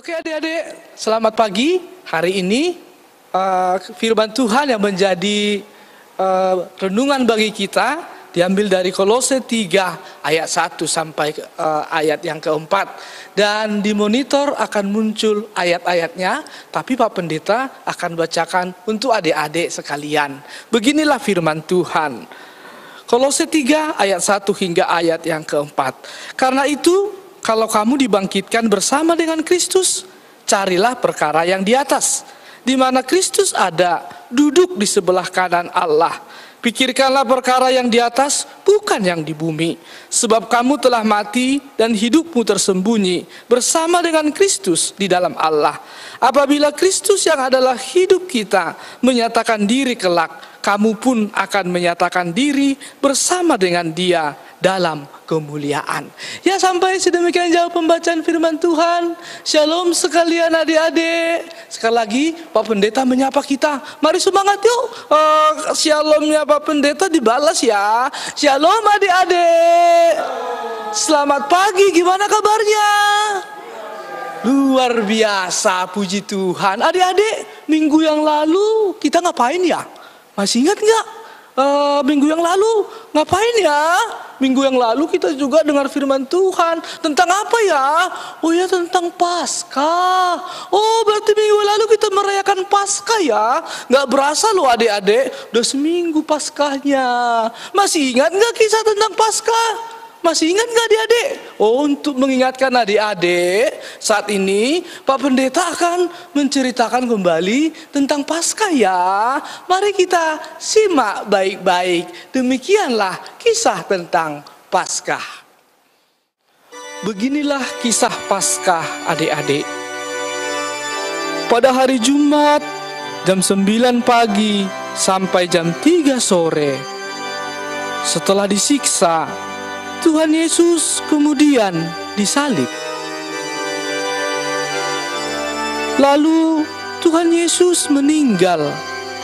Oke adik-adik, selamat pagi. Hari ini firman Tuhan yang menjadi renungan bagi kita diambil dari Kolose 3 ayat 1 sampai ayat yang keempat. Dan di monitor akan muncul ayat-ayatnya, tapi Pak Pendeta akan bacakan untuk adik-adik sekalian. Beginilah firman Tuhan. Kolose 3 ayat 1 hingga ayat yang keempat. Karena itu, kalau kamu dibangkitkan bersama dengan Kristus, carilah perkara yang di atas, di mana Kristus ada, duduk di sebelah kanan Allah. Pikirkanlah perkara yang di atas, bukan yang di bumi. Sebab kamu telah mati dan hidupmu tersembunyi bersama dengan Kristus di dalam Allah. Apabila Kristus yang adalah hidup kita menyatakan diri kelak, kamu pun akan menyatakan diri bersama dengan Dia dalam kemuliaan. Ya, sampai sedemikian jauh pembacaan firman Tuhan. Shalom sekalian adik-adik. Sekali lagi Pak Pendeta menyapa kita. Mari semangat yuk. Shalomnya Pak Pendeta dibalas ya. Shalom adik-adik. Selamat pagi, gimana kabarnya? Luar biasa, puji Tuhan. Adik-adik, minggu yang lalu kita ngapain ya? Masih ingat nggak? Minggu yang lalu ngapain ya? Minggu yang lalu kita juga dengar firman Tuhan. Tentang apa ya? Oh ya, tentang Paskah. Oh, berarti minggu lalu kita merayakan Paskah ya? Nggak berasa loh adik-adik, udah seminggu Paskahnya. Masih ingat nggak kisah tentang Paskah? Masih ingat nggak adik-adik? Oh, untuk mengingatkan adik-adik, saat ini Pak Pendeta akan menceritakan kembali tentang Paskah ya. Mari kita simak baik-baik. Demikianlah kisah tentang Paskah. Beginilah kisah Paskah adik-adik. Pada hari Jumat, jam 9 pagi sampai jam 3 sore, setelah disiksa, Tuhan Yesus kemudian disalib. Lalu Tuhan Yesus meninggal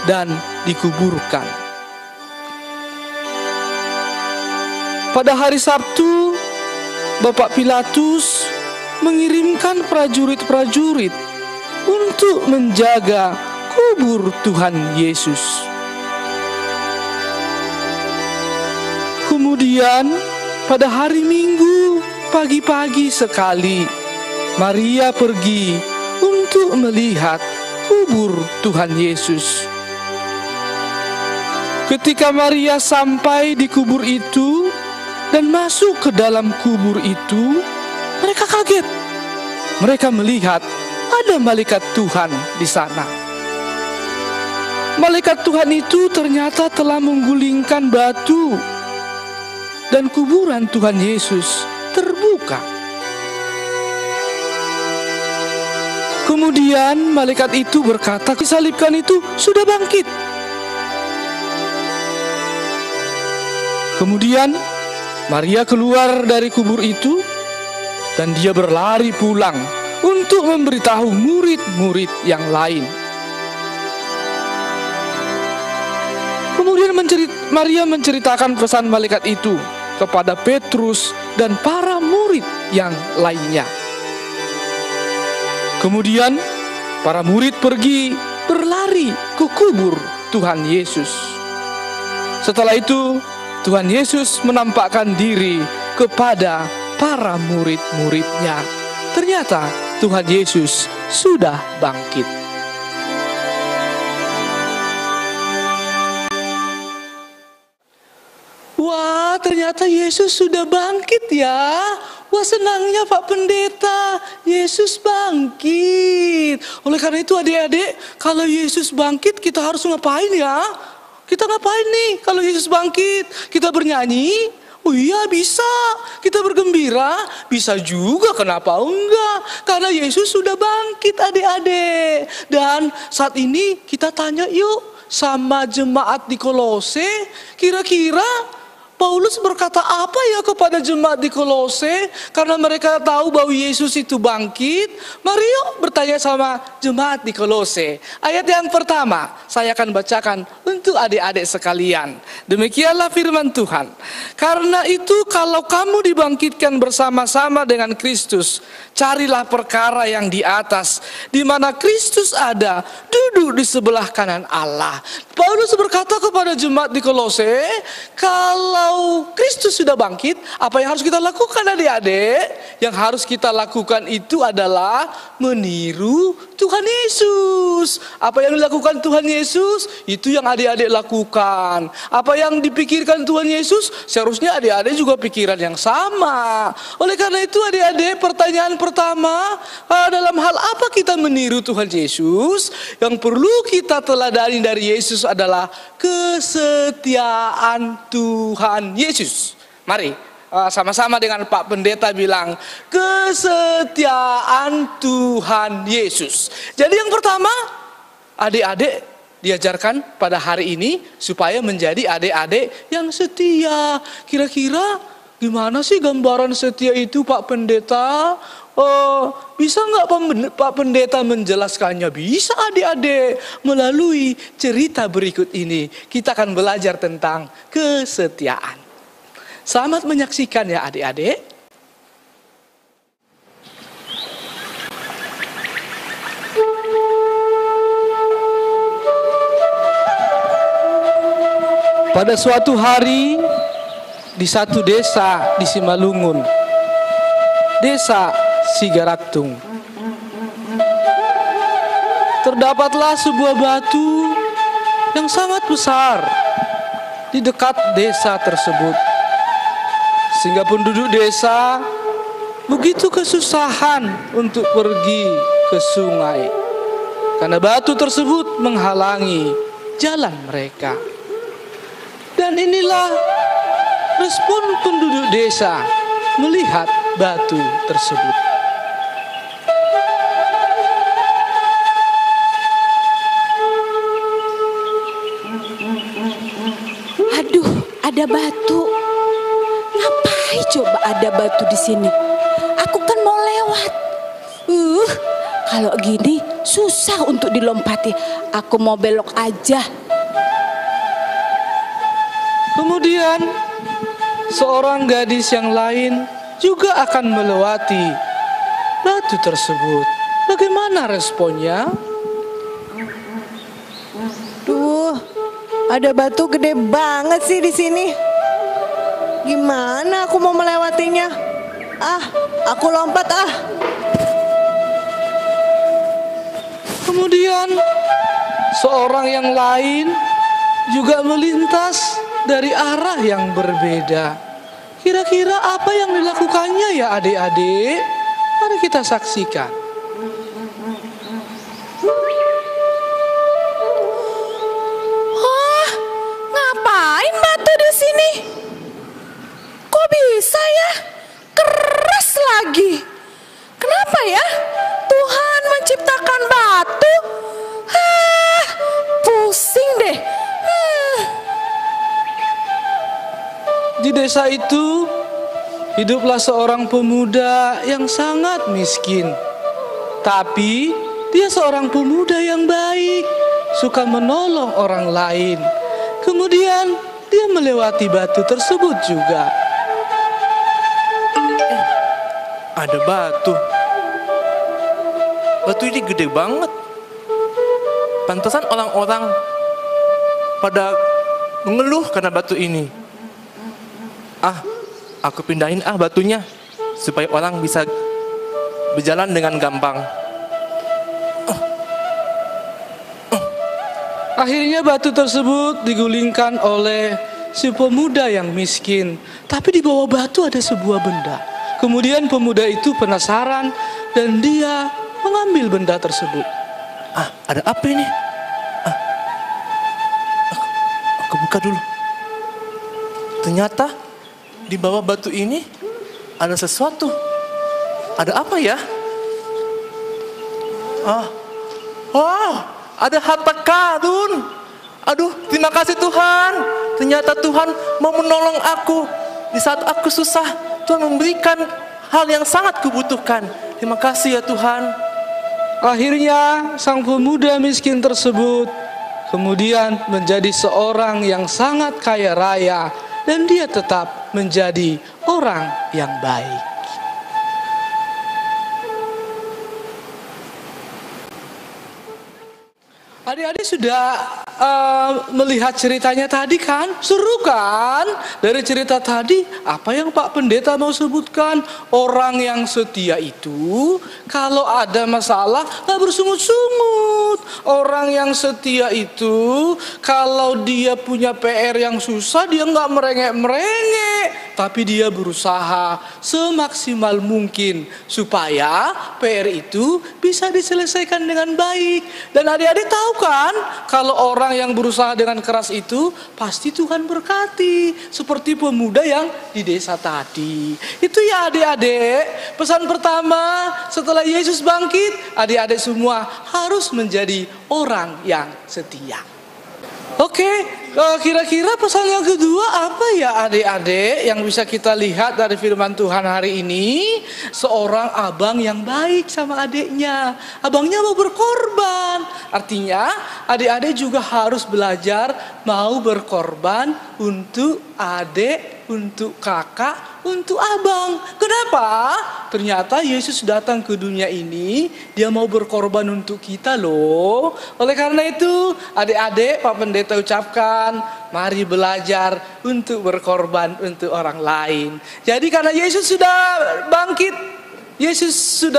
dan dikuburkan. Pada hari Sabtu, Bapak Pilatus mengirimkan prajurit-prajurit untuk menjaga kubur Tuhan Yesus. Kemudian pada hari Minggu, pagi-pagi sekali, Maria pergi untuk melihat kubur Tuhan Yesus. Ketika Maria sampai di kubur itu dan masuk ke dalam kubur itu, mereka kaget. Mereka melihat ada malaikat Tuhan di sana. Malaikat Tuhan itu ternyata telah menggulingkan batu, dan kuburan Tuhan Yesus terbuka. Kemudian malaikat itu berkata, disalibkan itu sudah bangkit. Kemudian Maria keluar dari kubur itu dan dia berlari pulang untuk memberitahu murid-murid yang lain. Kemudian Maria menceritakan pesan malaikat itu kepada Petrus dan para murid yang lainnya. Kemudian para murid pergi berlari ke kubur Tuhan Yesus. Setelah itu Tuhan Yesus menampakkan diri kepada para murid-muridnya. Ternyata Tuhan Yesus sudah bangkit. Wah, ternyata Yesus sudah bangkit ya. Wah, senangnya Pak Pendeta, Yesus bangkit. Oleh karena itu adik-adik, kalau Yesus bangkit kita harus ngapain ya? Kita ngapain nih kalau Yesus bangkit? Kita bernyanyi? Oh iya, bisa. Kita bergembira? Bisa juga, kenapa enggak? Karena Yesus sudah bangkit adik-adik. Dan saat ini kita tanya yuk sama jemaat di Kolose, kira-kira Paulus berkata apa ya kepada jemaat di Kolose? Karena mereka tahu bahwa Yesus itu bangkit. Mari yuk bertanya sama jemaat di Kolose. Ayat yang pertama saya akan bacakan untuk adik-adik sekalian. Demikianlah firman Tuhan. Karena itu kalau kamu dibangkitkan bersama-sama dengan Kristus, carilah perkara yang di atas, di mana Kristus ada, duduk di sebelah kanan Allah. Paulus berkata kepada jemaat di Kolose, kalau Kristus sudah bangkit, apa yang harus kita lakukan adik-adik? Yang harus kita lakukan itu adalah meniru Tuhan Yesus. Apa yang dilakukan Tuhan Yesus, itu yang adik-adik lakukan. Apa yang dipikirkan Tuhan Yesus, seharusnya adik-adik juga pikiran yang sama. Oleh karena itu adik-adik, pertanyaan pertama, dalam hal apa kita meniru Tuhan Yesus? Yang perlu kita teladani dari Yesus adalah kesetiaan Tuhan Yesus. Mari sama-sama dengan Pak Pendeta bilang, kesetiaan Tuhan Yesus. Jadi yang pertama, adik-adik diajarkan pada hari ini supaya menjadi adik-adik yang setia. Kira-kira gimana sih gambaran setia itu, Pak Pendeta? Bisa nggak Pak Pendeta menjelaskannya? Bisa adik-adik, melalui cerita berikut ini kita akan belajar tentang kesetiaan. Selamat menyaksikan ya adik-adik. Pada suatu hari di satu desa di Simalungun, desa Sigaraktung, terdapatlah sebuah batu yang sangat besar di dekat desa tersebut, sehingga penduduk desa begitu kesusahan untuk pergi ke sungai karena batu tersebut menghalangi jalan mereka. Dan inilah respon penduduk desa melihat batu tersebut. Aduh, ada batu. Ngapain coba ada batu di sini? Aku kan mau lewat. Kalau gini susah untuk dilompati. Aku mau belok aja. Kemudian seorang gadis yang lain juga akan melewati batu tersebut. Bagaimana responnya? Duh, ada batu gede banget sih di sini. Gimana aku mau melewatinya? Aku lompat ah. Kemudian seorang yang lain juga melintas dari arah yang berbeda. Kira-kira apa yang dilakukannya ya adik-adik? Mari kita saksikan. Ngapain batu di sini? Kok bisa ya? Keras lagi. Kenapa ya? Tuhan menciptakan batu. Pusing deh. Di desa itu hiduplah seorang pemuda yang sangat miskin. Tapi dia seorang pemuda yang baik, suka menolong orang lain. Kemudian dia melewati batu tersebut juga. Ada batu. Batu ini gede banget. Pantasan orang-orang pada mengeluh karena batu ini. Aku pindahin batunya supaya orang bisa berjalan dengan gampang. Akhirnya batu tersebut digulingkan oleh si pemuda yang miskin. Tapi di bawah batu ada sebuah benda. Kemudian pemuda itu penasaran dan dia mengambil benda tersebut. Ada apa ini? Aku buka dulu. Ternyata di bawah batu ini ada sesuatu. Ada apa ya? Ada harta karun. Aduh, terima kasih Tuhan. Ternyata Tuhan mau menolong aku. Di saat aku susah, Tuhan memberikan hal yang sangat kubutuhkan. Terima kasih ya Tuhan. Akhirnya sang pemuda miskin tersebut kemudian menjadi seorang yang sangat kaya raya, dan dia tetap menjadi orang yang baik. Adik-adik sudah melihat ceritanya tadi kan? Seru kan? Dari cerita tadi, apa yang Pak Pendeta mau sebutkan? Orang yang setia itu kalau ada masalah gak bersungut-sungut. Orang yang setia itu kalau dia punya PR yang susah, dia gak merengek-merengek, tapi dia berusaha semaksimal mungkin supaya PR itu bisa diselesaikan dengan baik. Dan adik-adik tahu kan, kalau orang yang berusaha dengan keras itu pasti Tuhan berkati, seperti pemuda yang di desa tadi. Itu ya adik-adik, pesan pertama setelah Yesus bangkit, adik-adik semua harus menjadi orang yang setia. Oke, kira-kira pesan yang kedua apa ya adik-adik yang bisa kita lihat dari firman Tuhan hari ini? Seorang abang yang baik sama adiknya. Abangnya mau berkorban. Artinya adik-adik juga harus belajar mau berkorban untuk adik, untuk kakak, untuk abang. Kenapa? Ternyata Yesus datang ke dunia ini, dia mau berkorban untuk kita loh. Oleh karena itu, adik-adik, Pak Pendeta ucapkan, mari belajar untuk berkorban untuk orang lain. Jadi karena Yesus sudah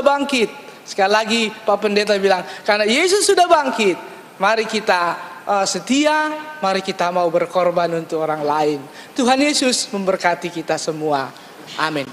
bangkit, sekali lagi Pak Pendeta bilang, karena Yesus sudah bangkit, mari kita setia, mari kita mau berkorban untuk orang lain. Tuhan Yesus memberkati kita semua. Amin.